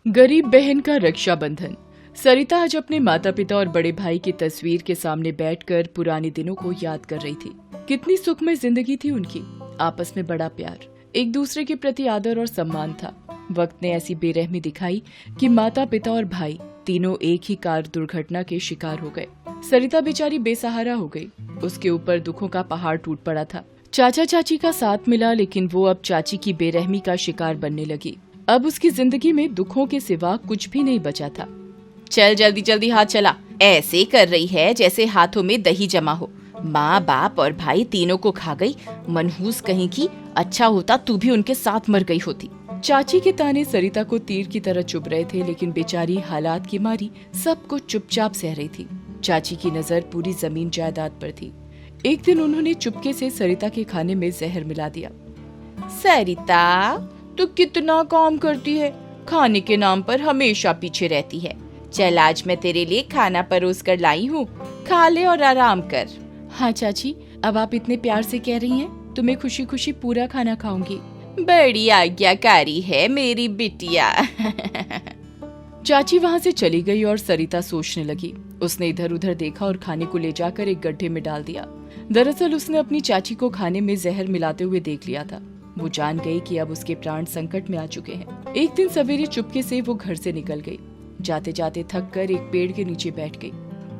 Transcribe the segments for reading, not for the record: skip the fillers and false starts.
गरीब बहन का रक्षाबंधन। सरिता आज अपने माता पिता और बड़े भाई की तस्वीर के सामने बैठकर पुराने दिनों को याद कर रही थी। कितनी सुखमय जिंदगी थी उनकी। आपस में बड़ा प्यार, एक दूसरे के प्रति आदर और सम्मान था। वक्त ने ऐसी बेरहमी दिखाई कि माता पिता और भाई तीनों एक ही कार दुर्घटना के शिकार हो गए। सरिता बेचारी बेसहारा हो गई। उसके ऊपर दुखों का पहाड़ टूट पड़ा था। चाचा चाची का साथ मिला, लेकिन वो अब चाची की बेरहमी का शिकार बनने लगी। अब उसकी जिंदगी में दुखों के सिवा कुछ भी नहीं बचा था। चल जल्दी जल्दी हाथ चला। ऐसे कर रही है जैसे हाथों में दही जमा हो। माँ बाप और भाई तीनों को खा गई। मनहूस कहीं की। अच्छा होता तू भी उनके साथ मर गई होती। चाची के ताने सरिता को तीर की तरह चुभ रहे थे, लेकिन बेचारी हालात की मारी सब कुछ चुपचाप सह रही थी। चाची की नजर पूरी जमीन जायदाद पर थी। एक दिन उन्होंने चुपके से सरिता के खाने में जहर मिला दिया। सरिता, तू कितना काम करती है, खाने के नाम पर हमेशा पीछे रहती है। चल आज मैं तेरे लिए खाना परोस कर लाई हूँ, खा ले और आराम कर। हाँ चाची, अब आप इतने प्यार से कह रही हैं तो मैं खुशी खुशी पूरा खाना खाऊंगी। बड़ी आज्ञाकारी है मेरी बिटिया। चाची वहाँ से चली गई और सरिता सोचने लगी। उसने इधर उधर देखा और खाने को ले जाकर एक गड्ढे में डाल दिया। दरअसल उसने अपनी चाची को खाने में जहर मिलाते हुए देख लिया था। वो जान गई कि अब उसके प्राण संकट में आ चुके हैं। एक दिन सवेरे चुपके से वो घर से निकल गई। जाते जाते थक कर एक पेड़ के नीचे बैठ गई।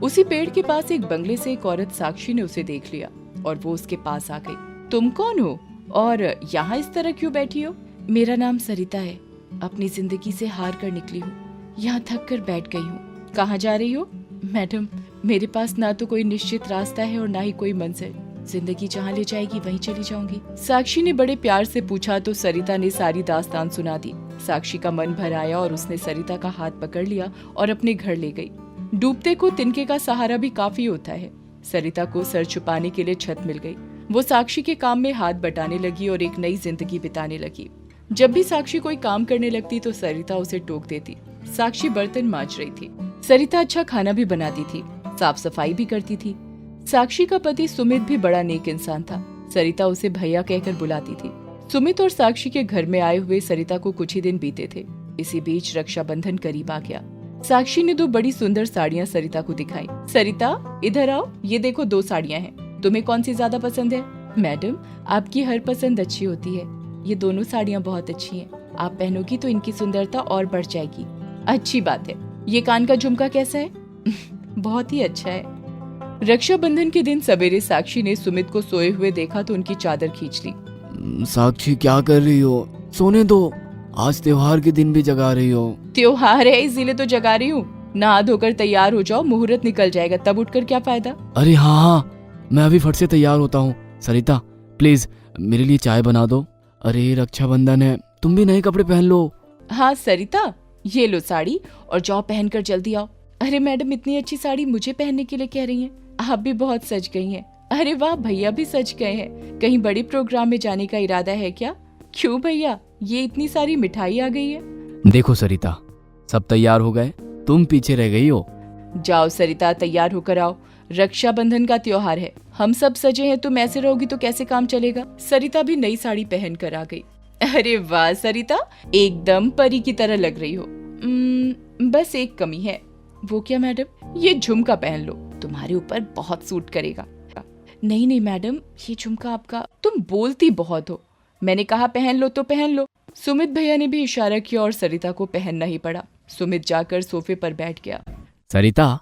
उसी पेड़ के पास एक बंगले से एक औरत साक्षी ने उसे देख लिया और वो उसके पास आ गई। तुम कौन हो और यहाँ इस तरह क्यों बैठी हो? मेरा नाम सरिता है। अपनी जिंदगी से हार कर निकली हूँ। यहाँ थक कर बैठ गई हूँ। कहाँ जा रही हो? मैडम, मेरे पास ना तो कोई निश्चित रास्ता है और ना ही कोई मंजिल। जिंदगी जहाँ ले जाएगी वहीं चली जाऊंगी। साक्षी ने बड़े प्यार से पूछा तो सरिता ने सारी दास्तान सुना दी। साक्षी का मन भर आया और उसने सरिता का हाथ पकड़ लिया और अपने घर ले गई। डूबते को तिनके का सहारा भी काफी होता है। सरिता को सर छुपाने के लिए छत मिल गई। वो साक्षी के काम में हाथ बटाने लगी और एक नई जिंदगी बिताने लगी। जब भी साक्षी कोई काम करने लगती तो सरिता उसे टोक देती। साक्षी बर्तन मांज रही थी। सरिता अच्छा खाना भी बनाती थी, साफ सफाई भी करती थी। साक्षी का पति सुमित भी बड़ा नेक इंसान था। सरिता उसे भैया कहकर बुलाती थी। सुमित और साक्षी के घर में आए हुए सरिता को कुछ ही दिन बीते थे। इसी बीच रक्षाबंधन करीब आ गया। साक्षी ने दो बड़ी सुंदर साड़ियाँ सरिता को दिखाई। सरिता, इधर आओ, ये देखो 2 साड़ियाँ हैं। तुम्हें कौन सी ज्यादा पसंद है? मैडम, आपकी हर पसंद अच्छी होती है। ये दोनों साड़ियाँ बहुत अच्छी हैं। आप पहनोगी तो इनकी सुंदरता और बढ़ जाएगी। अच्छी बात है। ये कान का झुमका कैसा है? बहुत ही अच्छा है। रक्षाबंधन के दिन सवेरे साक्षी ने सुमित को सोए हुए देखा तो उनकी चादर खींच ली। साक्षी, क्या कर रही हो? सोने दो, आज त्योहार के दिन भी जगा रही हो। त्योहार है इसीलिए तो जगा रही हूँ। नहा धोकर तैयार हो जाओ, मुहूर्त निकल जाएगा, तब उठकर क्या फायदा। अरे हाँ, मैं अभी फट से तैयार होता हूँ। सरिता, प्लीज मेरे लिए चाय बना दो। अरे रक्षाबंधन है, तुम भी नए कपड़े पहन लो। हाँ सरिता, ये लो साड़ी और जाओ पहनकर जल्दी आओ। अरे मैडम, इतनी अच्छी साड़ी मुझे पहनने के लिए कह रही हैं? आप भी बहुत सज गई हैं। अरे वाह, भैया भी सज गए हैं। कहीं बड़ी प्रोग्राम में जाने का इरादा है क्या? क्यों भैया, ये इतनी सारी मिठाई आ गई है। देखो सरिता, सब तैयार हो गए, तुम पीछे रह गई हो। जाओ सरिता, तैयार होकर आओ। रक्षाबंधन का त्योहार है, हम सब सजे हैं। तुम ऐसे रहोगी तो कैसे काम चलेगा? सरिता भी नई साड़ी पहन कर आ गई। अरे वाह सरिता, एकदम परी की तरह लग रही हो। बस एक कमी है। वो क्या मैडम? ये झुमका पहन लो, तुम्हारे ऊपर बहुत सूट करेगा। नहीं नहीं मैडम, ये झुमका आपका। तुम बोलती बहुत हो। मैंने कहा पहन लो तो पहन लो। सुमित भैया ने भी इशारा किया और सरिता को पहनना ही पड़ा। सुमित जाकर सोफे पर बैठ गया। सरिता,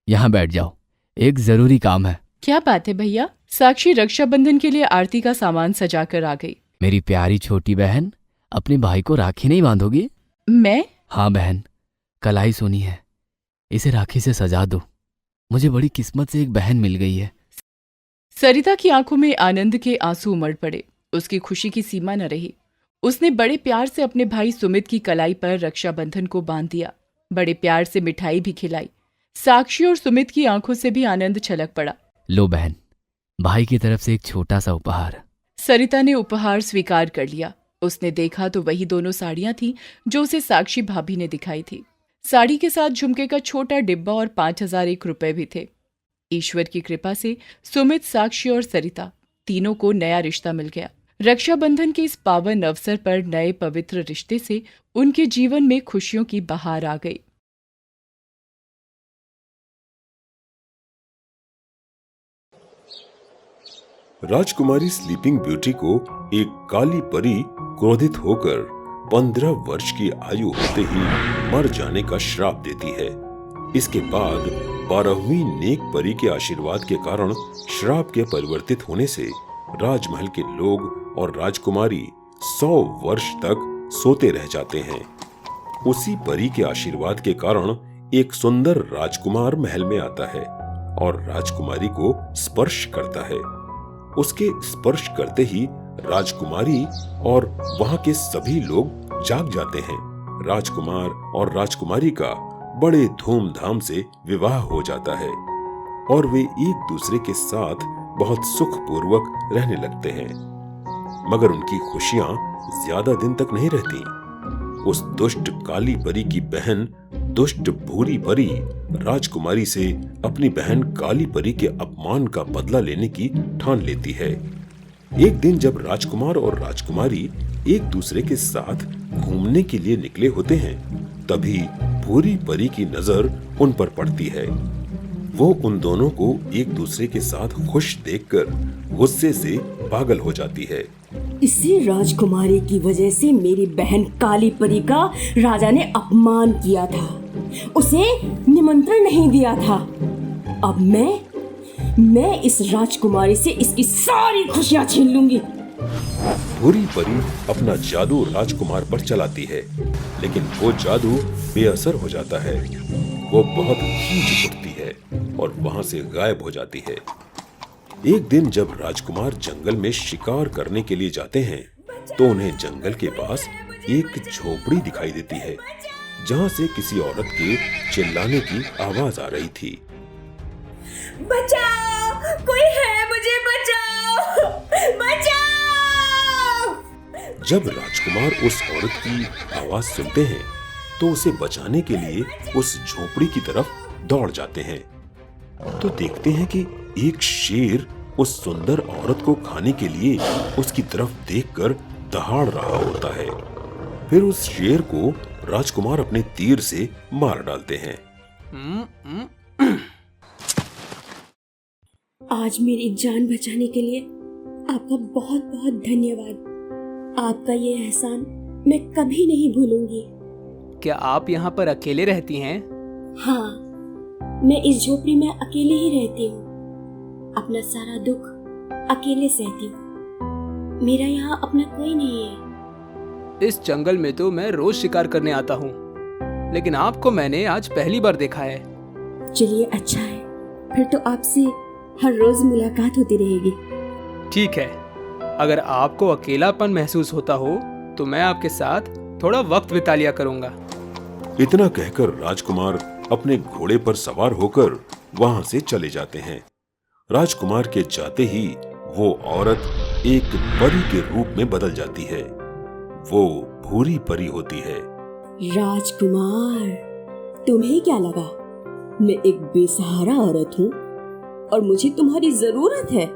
यहाँ बैठ जाओ, एक जरूरी काम है। क्या बात है भैया? साक्षी रक्षाबंधन के लिए आरती का सामान सजाकर आ गई। मेरी प्यारी छोटी बहन, अपने भाई को राखी नहीं बांधोगी? मैं? हाँ बहन, कलाई सोनी है, इसे राखी से सजा दो। मुझे बड़ी किस्मत से एक बहन मिल गई है। सरिता की आंखों में आनंद के आंसू उमड़ पड़े। उसकी खुशी की सीमा न रही। उसने बड़े प्यार से अपने भाई सुमित की कलाई पर रक्षाबंधन को बांध दिया। बड़े प्यार से मिठाई भी खिलाई। साक्षी और सुमित की आंखों से भी आनंद छलक पड़ा। लो बहन, भाई की तरफ से एक छोटा सा उपहार। सरिता ने उपहार स्वीकार कर लिया। उसने देखा तो वही दोनों साड़ियां थीं जो उसे साक्षी भाभी ने दिखाई थी। साड़ी के साथ झुमके का छोटा डिब्बा और 5001 रुपए भी थे। ईश्वर की कृपा से सुमित, साक्षी और सरिता तीनों को नया रिश्ता मिल गया। रक्षाबंधन के इस पावन अवसर पर नए पवित्र रिश्ते से उनके जीवन में खुशियों की बहार आ गई। राजकुमारी स्लीपिंग ब्यूटी को एक काली परी क्रोधित होकर 15 वर्ष की आयु होते ही मर जाने का श्राप देती है। इसके बाद 12वीं नेक परी के आशीर्वाद के कारण श्राप के परिवर्तित होने से राजमहल के लोग और राजकुमारी 100 वर्ष तक सोते रह जाते हैं। उसी परी के आशीर्वाद के कारण एक सुंदर राजकुमार महल में आता है और राजकुमारी को स्पर्श करता है। उसके स्पर्श करते ही राजकुमारी और वहां के सभी लोग जाग जाते हैं। राजकुमार और राजकुमारी का बड़े धूमधाम से विवाह हो जाता है और वे एक दूसरे के साथ बहुत सुखपूर्वक रहने लगते हैं। मगर उनकी खुशियां ज्यादा दिन तक नहीं रहती। उस दुष्ट काली परी की बहन दुष्ट भूरी परी राजकुमारी से अपनी बहन काली परी के अपमान का बदला लेने की ठान लेती है। एक दिन जब राजकुमार और राजकुमारी एक दूसरे के साथ घूमने के लिए निकले होते हैं, तभी भूरी परी की नजर उन पर पड़ती है। वो उन दोनों को एक दूसरे के साथ खुश देखकर गुस्से से पागल हो जाती है। इसी राजकुमारी की वजह से मेरी बहन काली परी का राजा ने अपमान किया था, उसे निमंत्रण नहीं दिया था। अब मैं इस राजकुमारी से इसकी सारी खुशियां छीन लूंगी। भूरी परी अपना जादू राजकुमार पर चलाती है, लेकिन वो जादू बेअसर हो जाता है। वो बहुत खींच उठती है और वहां से गायब हो जाती है। एक दिन जब राजकुमार जंगल में शिकार करने के लिए जाते हैं, तो उन्हें जंगल के पास एक झोपड़ी दिखाई देती है, जहां से किसी औरत के चिल्लाने की आवाज आ रही थी। बचाओ, कोई है, मुझे बचाओ, बचाओ। जब राजकुमार उस औरत की आवाज सुनते हैं, तो उसे बचाने के लिए उस झोपड़ी की तरफ दौड़ जाते हैं। तो देखते हैं कि एक शेर उस सुंदर औरत को खाने के लिए उसकी तरफ देखकर दहाड़ रहा होता है। फिर उस शेर को राजकुमार अपने तीर से मार डालते हैं। आज मेरी जान बचाने के लिए आपका बहुत बहुत धन्यवाद। आपका ये एहसान मैं कभी नहीं भूलूंगी। क्या आप यहाँ पर अकेले रहती हैं? हाँ, मैं इस झोपड़ी में अकेले ही रहती हूँ। अपना सारा दुख अकेले सहती हूँ। मेरा यहाँ अपना कोई नहीं है। इस जंगल में तो मैं रोज शिकार करने आता हूँ, लेकिन आपको मैंने आज पहली बार देखा है। चलिए अच्छा है, फिर तो आपसे हर रोज मुलाकात होती रहेगी। ठीक है, अगर आपको अकेलापन महसूस होता हो तो मैं आपके साथ थोड़ा वक्त बिता लिया करूँगा। इतना कहकर राजकुमार अपने घोड़े पर सवार होकर वहां से चले जाते हैं। राजकुमार के जाते ही वो औरत एक परी के रूप में बदल जाती है। वो भूरी परी होती है। राजकुमार, तुम्हें क्या लगा मैं एक बेसहारा औरत हूँ और मुझे तुम्हारी जरूरत है?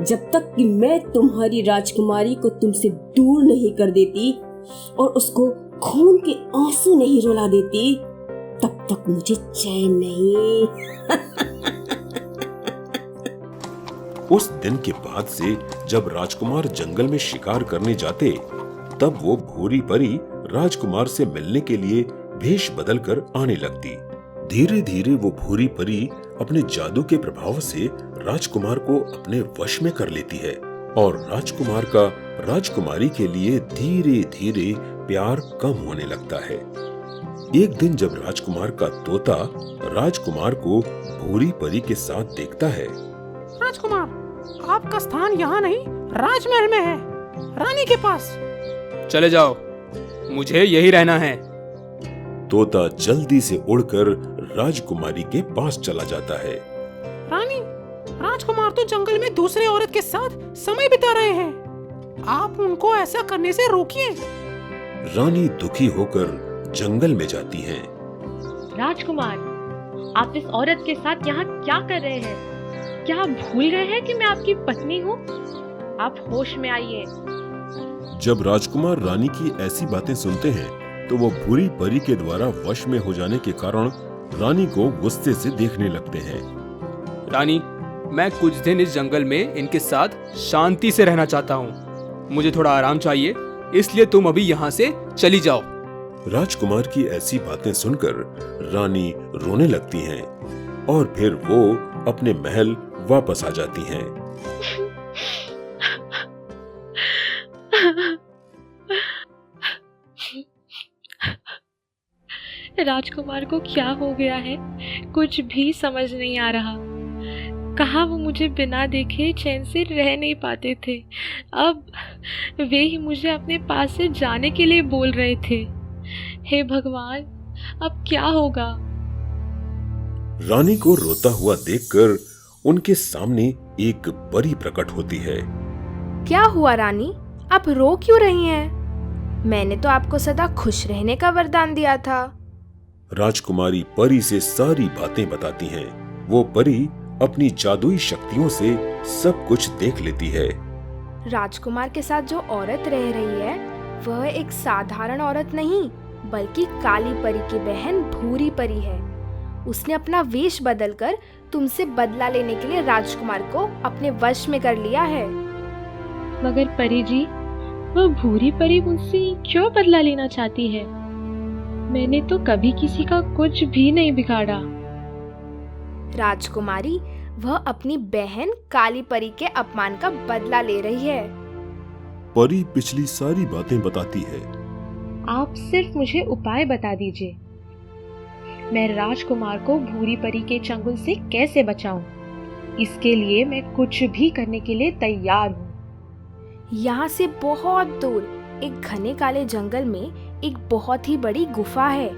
जब तक कि मैं तुम्हारी राजकुमारी को तुमसे दूर नहीं कर देती और उसको खून के आंसू नहीं रुला देती, तब तक मुझे चैन नहीं। उस दिन के बाद से जब राजकुमार जंगल में शिकार करने जाते, तब वो भूरी परी राजकुमार से मिलने के लिए भेष बदलकर आने लगती। धीरे धीरे वो भूरी परी अपने जादू के प्रभाव से राजकुमार को अपने वश में कर लेती है और राजकुमार का राजकुमारी के लिए धीरे धीरे प्यार कम होने लगता है। एक दिन जब राजकुमार का तोता राजकुमार को भूरी परी के साथ देखता है। राजकुमार, आपका स्थान यहाँ नहीं, राजमहल में है, रानी के पास। चले जाओ, मुझे यही रहना है। तोता जल्दी से उड़कर राजकुमारी के पास चला जाता है। रानी, राजकुमार तो जंगल में दूसरे औरत के साथ समय बिता रहे हैं। आप उनको ऐसा करने से रोकिए। रानी दुखी होकर जंगल में जाती हैं। राजकुमार, आप इस औरत के साथ यहाँ क्या कर रहे हैं? क्या आप भूल गए हैं कि मैं आपकी पत्नी हूँ? आप होश में आइए। जब राजकुमार रानी की ऐसी बातें सुनते हैं तो वो भूरी परी के द्वारा वश में हो जाने के कारण रानी को गुस्से से देखने लगते हैं। रानी, मैं कुछ दिन इस जंगल में इनके साथ शांति से रहना चाहता हूँ। मुझे थोड़ा आराम चाहिए, इसलिए तुम अभी यहाँ से चली जाओ। राजकुमार की ऐसी बातें सुनकर रानी रोने लगती हैं और फिर वो अपने महल वापस आ जाती हैं। राजकुमार को क्या हो गया है, कुछ भी समझ नहीं आ रहा। कहाँ वो मुझे बिना देखे चैन से रह नहीं पाते थे, अब वे ही मुझे अपने पास से जाने के लिए बोल रहे थे। हे भगवान, अब क्या होगा? रानी को रोता हुआ देखकर उनके सामने एक परी प्रकट होती है। क्या हुआ रानी, आप रो क्यों रही हैं? मैंने तो आपको सदा खुश रहने का वरदान दिया था। राजकुमारी परी से सारी बातें बताती हैं। वो परी अपनी जादुई शक्तियों से सब कुछ देख लेती है। राजकुमार के साथ जो औरत रह रही है वह एक साधारण औरत नहीं, बल्कि काली परी की बहन भूरी परी है। उसने अपना वेश बदलकर तुमसे बदला लेने के लिए राजकुमार को अपने वश में कर लिया है। मगर परी जी, वह भूरी परी मुझसे क्यों बदला लेना चाहती है? मैंने तो कभी किसी का कुछ भी नहीं बिगाड़ा। राजकुमारी, वह अपनी बहन काली परी के अपमान का बदला ले रही है। परी पिछली सारी बातें बताती है। आप सिर्फ मुझे उपाय बता दीजिए, मैं राजकुमार को भूरी परी के चंगुल से कैसे बचाऊं? इसके लिए मैं कुछ भी करने के लिए तैयार हूँ। यहाँ से बहुत दूर एक घने काले जंगल में एक बहुत ही बड़ी गुफा है।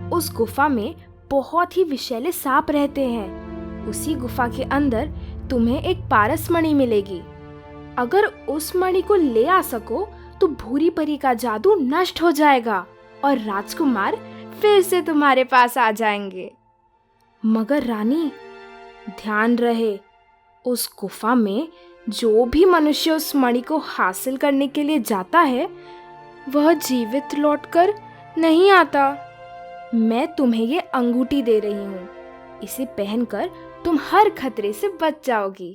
उस गुफा में बहुत ही विषैले सांप रहते हैं। उसी गुफा के अंदर तुम्हें एक पारस मणि मिलेगी। अगर उस मणि को ले आ सको तो भूरी परी का जादू नष्ट हो जाएगा और राजकुमार फिर से तुम्हारे पास आ जाएंगे। मगर रानी, ध्यान रहे, उस गुफा में जो भी मनुष्य उस मणि को हासिल करने के लिए जाता है वह जीवित लौटकर नहीं आता। मैं तुम्हें ये अंगूठी दे रही हूँ, इसे पहनकर तुम हर खतरे से बच जाओगी।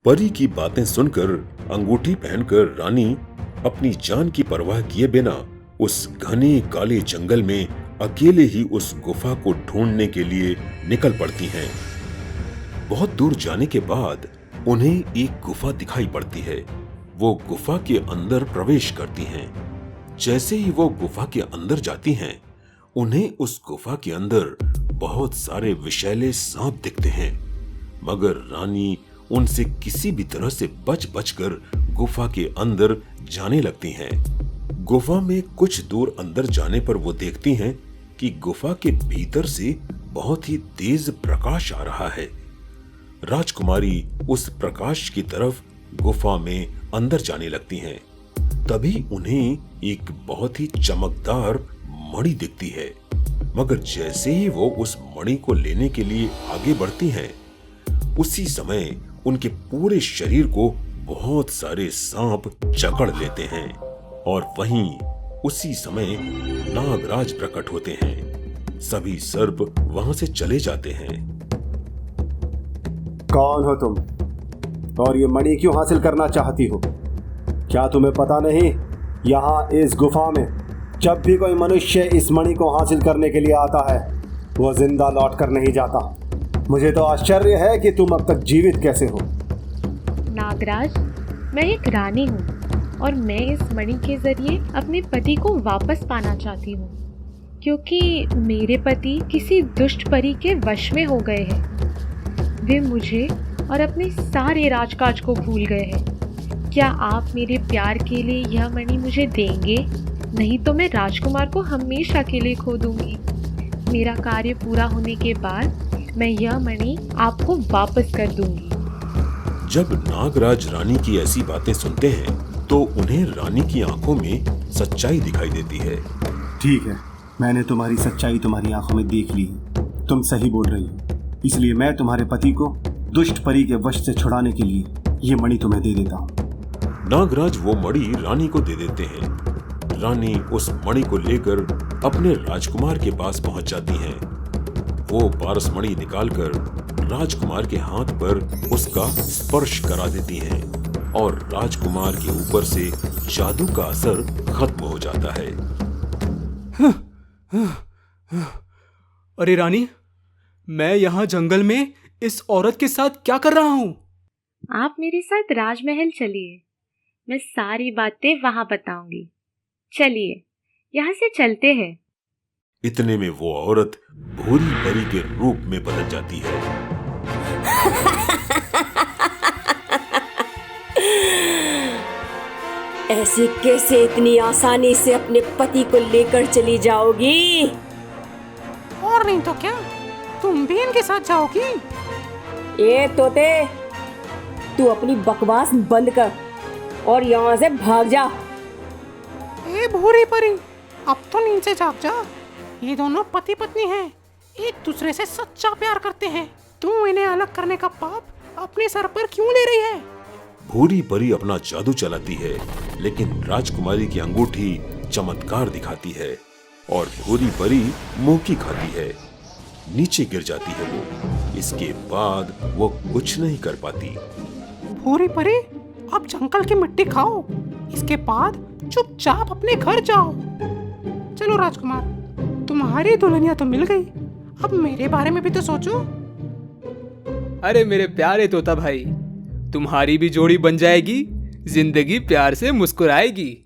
परी की बातें सुनकर अंगूठी पहनकर रानी अपनी जान की परवाह किए बिना उस घने काले जंगल में अकेले ही उस गुफा को ढूंढने के लिए निकल पड़ती हैं। बहुत दूर जाने के बाद उन्हें एक गुफा दिखाई पड़ती है। वो गुफा के अंदर प्रवेश करती हैं। जैसे ही वो गुफा के अंदर जाती हैं, उन्हें उस गुफा के अंदर बहुत सारे विषैले सांप दिखते हैं। मगर रानी उनसे किसी भी तरह से बच-बचकर गुफा के अंदर जाने लगती हैं। गुफा में कुछ दूर अंदर जाने पर वो देखती हैं कि गुफा के भीतर से बहुत ही तेज प्रकाश आ रहा है। राजकुमारी उस प्रकाश की तरफ गुफा में अंदर जाने लगती हैं। तभी उन्हें एक बहुत ही चमकदार मणि दिखती है। मगर जैसे ही वो उस मणि को लेने के लिए आगे बढ़ती हैं, उसी समय उनके पूरे शरीर को बहुत सारे सांप जकड़ लेते हैं और वहीं उसी समय नागराज प्रकट होते हैं। सभी सर्प वहां से चले जाते हैं। कौन हो तुम और ये मणि क्यों हासिल करना चाहती हो? क्या तुम्हें पता नहीं, यहाँ इस गुफा में जब भी कोई मनुष्य इस मणि को हासिल करने के लिए आता है वो जिंदा लौट कर नहीं जाता। मुझे तो आश्चर्य है कि तुम अब तक जीवित कैसे हो। नागराज, मैं एक रानी हूँ और मैं इस मणि के जरिए अपने पति को वापस पाना चाहती हूँ, क्योंकि मेरे पति किसी दुष्ट परी के वश में हो गए हैं। वे मुझे और अपने सारे राजकाज को भूल गए हैं। क्या आप मेरे प्यार के लिए यह मणि मुझे देंगे? नहीं तो मैं राजकुमार को हमेशा के लिए खो दूंगी। मेरा कार्य पूरा होने के बाद मैं यह मणि आपको वापस कर दूंगी। जब नागराज रानी की ऐसी बातें सुनते हैं तो उन्हें रानी की आंखों में सच्चाई दिखाई देती है। ठीक है, मैंने तुम्हारी सच्चाई तुम्हारी आंखों में देख ली है। तुम सही बोल रही हो, इसलिए मैं तुम्हारे पति को दुष्ट परी के वश से छुड़ाने के लिए ये मणि तुम्हें दे देता हूँ। नागराज वो मणि रानी को दे देते हैं। रानी उस मणि को लेकर अपने राजकुमार के पास पहुंच जाती हैं। वो पारस मणि निकालकर राजकुमार के हाथ पर उसका स्पर्श करा देती हैं और राजकुमार के ऊपर से जादू का असर खत्म हो जाता है। अरे रानी, मैं यहाँ जंगल में इस औरत के साथ क्या कर रहा हूँ? आप मेरे साथ राजमहल चलिए, मैं सारी बातें वहां बताऊंगी। चलिए, यहाँ से चलते हैं। इतने में वो औरत भूरी परी के रूप में बदल जाती है। ऐसे कैसे इतनी आसानी से अपने पति को लेकर चली जाओगी? और नहीं तो क्या, तुम भी इनके साथ जाओगी? ए तोते, तू अपनी बकवास बंद कर और यहाँ से भाग जा। ए भूरी परी, अब तो नींद से जाग जा। ये दोनों पति पत्नी हैं, एक दूसरे से सच्चा प्यार करते हैं। तू इन्हें अलग करने का पाप अपने सर पर क्यों ले रही है? भूरी परी अपना जादू चलाती है, लेकिन राजकुमारी की अंगूठी चमत्कार दिखाती है और भूरी परी मुंह की खाती है। नीचे गिर जाती है वो। इसके बाद वो कुछ नहीं कर पाती। भूरी परी, अब जंगल की मिट्टी खाओ, इसके बाद चुपचाप अपने घर जाओ। चलो राजकुमार, तुम्हारी दुल्हनिया तो मिल गई, अब मेरे बारे में भी तो सोचो। अरे मेरे प्यारे तोता भाई, तुम्हारी भी जोड़ी बन जाएगी, जिंदगी प्यार से मुस्कुराएगी।